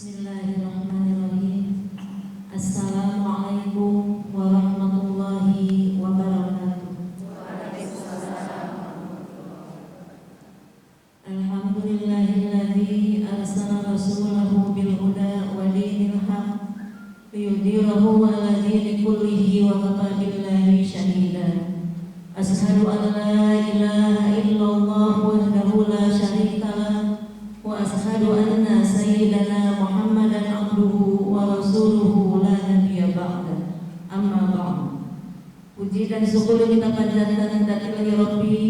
Bismillahirrahmanirrahim. Assalamualaikum warahmatullahi wabarakatuh. Alhamdulillahilladzi arsala rasulahu bil huda wa dinil haq liyudhhirahu 'ala dini kullihi wa kafa billahi shahida. Asyhadu an la ilaha illallah wahdahu la syarika lah wa asyhadu anna sayyidana Muhammadan abduhu wa rasuluhu la nabiyya ba'da. Amma ba'du. Puji dan syukur kita panjatkan kepada Ilahi Rabbi.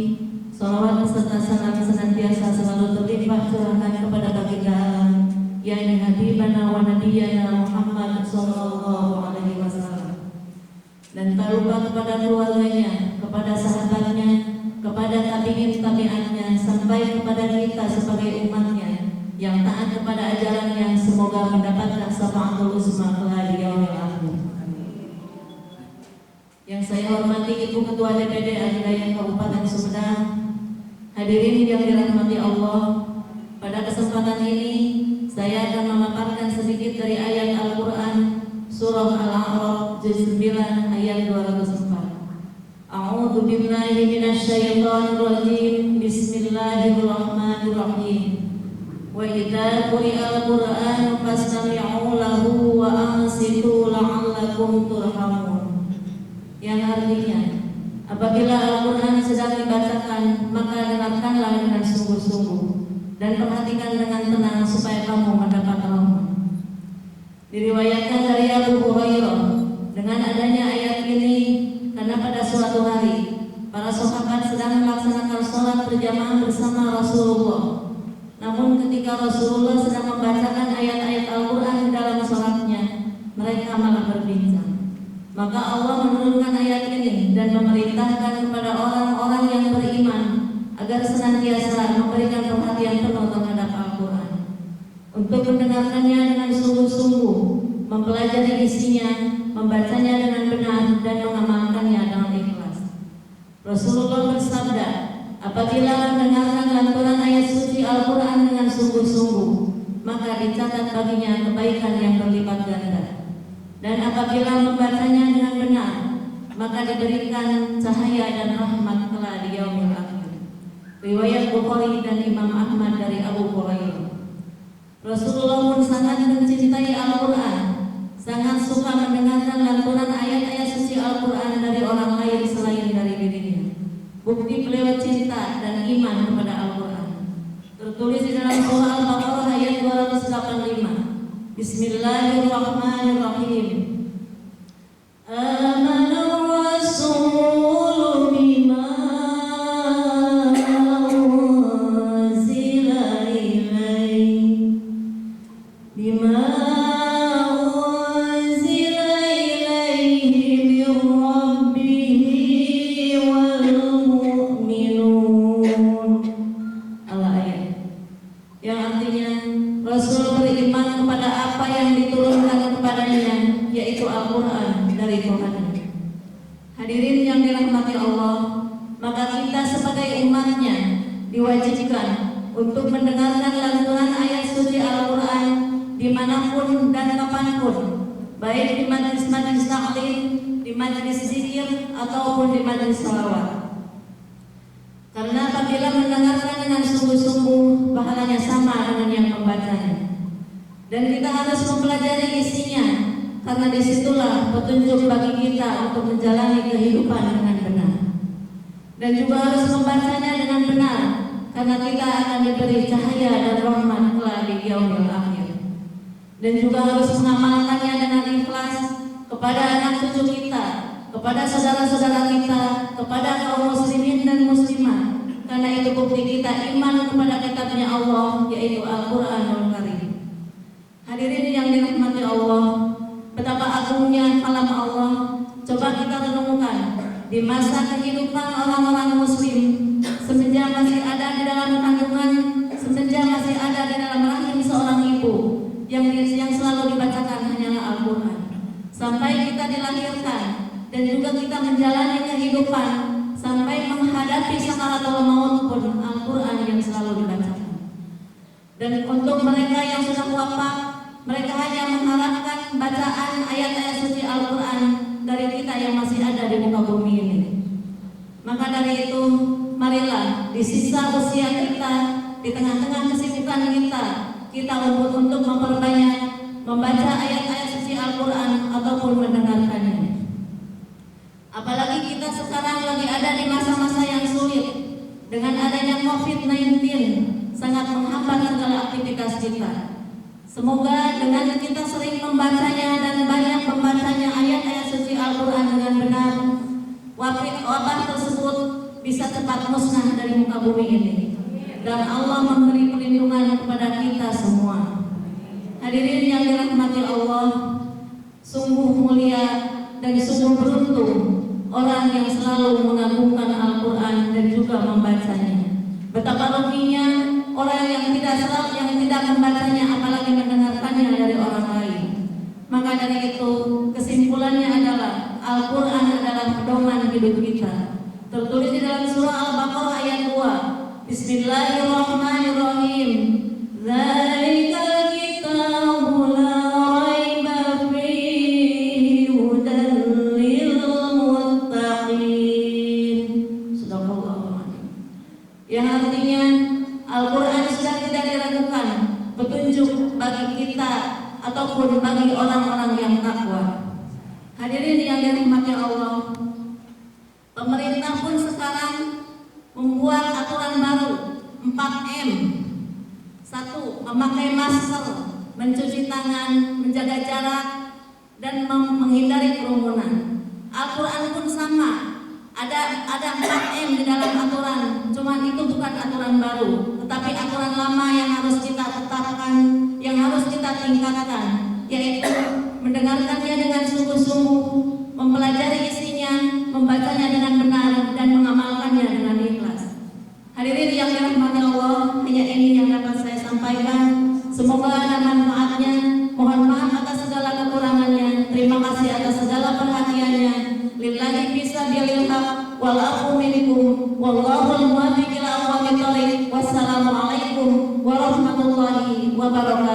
Salawat beserta salam senantiasa selalu terlimpah curahkan kepada baginda alam, yakni habibana wa nabiyana Muhammad sallallahu alaihi wasallam. Dan tak lupa kepada keluarganya, kepada sahabatnya, kepada tabi'in-tabi'atnya, sampai kepada kita sebagai umatnya yang taat kepada ajarannya, semoga mendapatkan syafaatul uzma kelak di yaumil akhir. Yang saya hormati Ibu Ketua DPD Al-Hidayah Kabupaten Sumedang, hadirin yang dirahmati Allah, pada kesempatan ini saya akan memaparkan sedikit dari ayat Al-Quran Surah Al-A'raf juz 9 ayat 204. A'udzu billahi minasyaitonir rajim. Bismillahirrahmanirrahim. Wa idza quri'al Qur'anu fastami'u lahu wa ansitu la'allakum turhamun. Yang artinya, apabila Al-Quran sedang dibacakan, maka dengarkanlah dengan sungguh-sungguh dan perhatikan dengan tenang supaya kamu mendapat rahmat. Diriwayatkan dari Abu Hurairah, dengan adanya ayat ini, karena pada suatu hari para sahabat sedang melaksanakan sholat berjamaah bersama Rasulullah. Namun ketika Rasulullah sedang membacakan ayat-ayat Al-Quran di dalam sholatnya, mereka malah berbincang. Maka Allah menurunkan ayat ini dan memerintahkan kepada orang-orang yang beriman agar senantiasa memberikan perhatian penuh terhadap Al-Quran, untuk mendengarkannya dengan sungguh-sungguh, mempelajari isinya, membacanya dengan benar, dan mengamalkannya dengan ikhlas. Rasulullah bersabda, apabila mendengarkan lantunan ayat suci Al-Quran dengan sungguh-sungguh, maka dicatat baginya kebaikan yang berlipat ganda. Dan apabila membacanya dengan benar, maka diberikan cahaya dan rahmat kelak di yaumil akhir. Riwayat Bukhari dan Imam Ahmad dari Abu Hurairah. Rasulullah pun sangat mencintai Al-Quran, sangat suka mendengarkan lantunan ayat-ayat suci Al-Quran dari orang lain selain dari dirinya. Bukti beliau cinta dan iman kepada Al-Quran tertulis di dalam surah Al-Baqarah ayat 285. Bismillahirrahmanirrahim. Amanar Rasul bima unzila ilaihi bima unzila ilaihi min rabbih wal mu'minun. Al-ayat yang artinya Rasul beriman kepada apa yang diturunkan kepadanya, yaitu Al-Quran dari Tuhan. Hadirin yang dirahmati Allah, maka kita sebagai umatnya diwajibkan untuk mendengarkan lantunan ayat suci Al-Quran dimanapun dan kapanpun, baik di majlis-majlis taklim, di majlis zikir, ataupun di majlis salawat. Karena apabila mendengarkan dengan sungguh-sungguh, pahalanya sama dengan yang membacanya. Dan kita harus mempelajari isinya, karena disitulah petunjuk bagi kita untuk menjalani kehidupan dengan benar. Dan juga harus membacanya dengan benar, karena kita akan diberi cahaya dan rahmat kelak di yaumil akhir. Dan juga harus mengamalkannya dengan ikhlas kepada anak cucu kita, kepada saudara-saudara kita, kepada kaum muslimin dan muslimah, karena itu bukti kita iman kepada kitabnya Allah, yaitu Al-Quranul Karim. Hadirin yang dirahmati Allah, betapa agungnya kalam Allah. Coba kita renungkan di masa kehidupan orang-orang muslim, semenjak masih ada di dalam kandungan, semenjak masih ada di dalam rahim seorang ibu, yang selalu dibacakan hanyalah Al-Quran. Sampai kita dilahirkan dan juga kita menjalani kehidupan sampai menghadapi sakaratul maut pun Al-Quran yang selalu dibacakan. Dan untuk mereka yang sudah wafat, Mereka hanya mengharapkan bacaan ayat-ayat suci Al-Quran dari kita yang masih ada di muka bumi ini. Maka dari itu, marilah di sisa usia kita, di tengah-tengah kesibukan kita untuk memperbanyak membaca ayat-ayat suci Al-Quran ataupun mendengarkannya. Apalagi kita sekarang lagi ada di masa-masa yang sulit. Dengan adanya COVID-19 sangat menghambat segala aktivitas kita. Semoga dengan kita sering membacanya dan banyak membacanya ayat-ayat suci Al-Quran dengan benar, wabah tersebut bisa cepat musnah dari muka bumi ini, dan Allah memberi perlindungan kepada kita semua. Hadirin yang dirahmati Allah, sungguh mulia dan sungguh beruntung orang yang selalu mengagungkan Al-Quran dan juga membacanya. Betapa ruginya orang yang tidak membacanya apalagi mendengarkannya dari orang lain. Maka dari itu kesimpulannya adalah Al-Quran adalah pedoman hidup kita. Tertulis di dalam surah Al-Baqarah ayat 2. Bismillahirrahmanirrahim. Dzalikal kitabu la raiba fihi hudan lil muttaqin. Subhanallah. Yang artinya Al-Quran sudah tidak diragukan petunjuk bagi kita ataupun bagi orang-orang yang takwa. Hadirin yang dirahmati Allah, pemerintah pun sekarang membuat aturan baru 4M. 1. Memakai masker, mencuci tangan, menjaga jarak, dan menghindari kerumunan. Al-Quran pun sama. Ada 4M di dalam aturan. Cuman itu bukan aturan baru, tetapi aturan lama yang harus kita tetapkan, yang harus kita tingkatkan, yaitu mendengarkannya dengan sungguh-sungguh, mempelajari isinya, membacanya dengan benar, dan mengamalkannya dengan ikhlas. Hadirin yang dirahmati Allah, hanya ini yang dapat saya sampaikan. Semoga ada manfaatnya. Mohon maaf atas segala kekurangannya. Terima kasih atas segala perhatiannya. Lillahi fisabilil haq wal afu minkum wallahul muwaffiq ila aqwamit thoriq. Wassalamualaikum warahmatullahi wabarakatuh.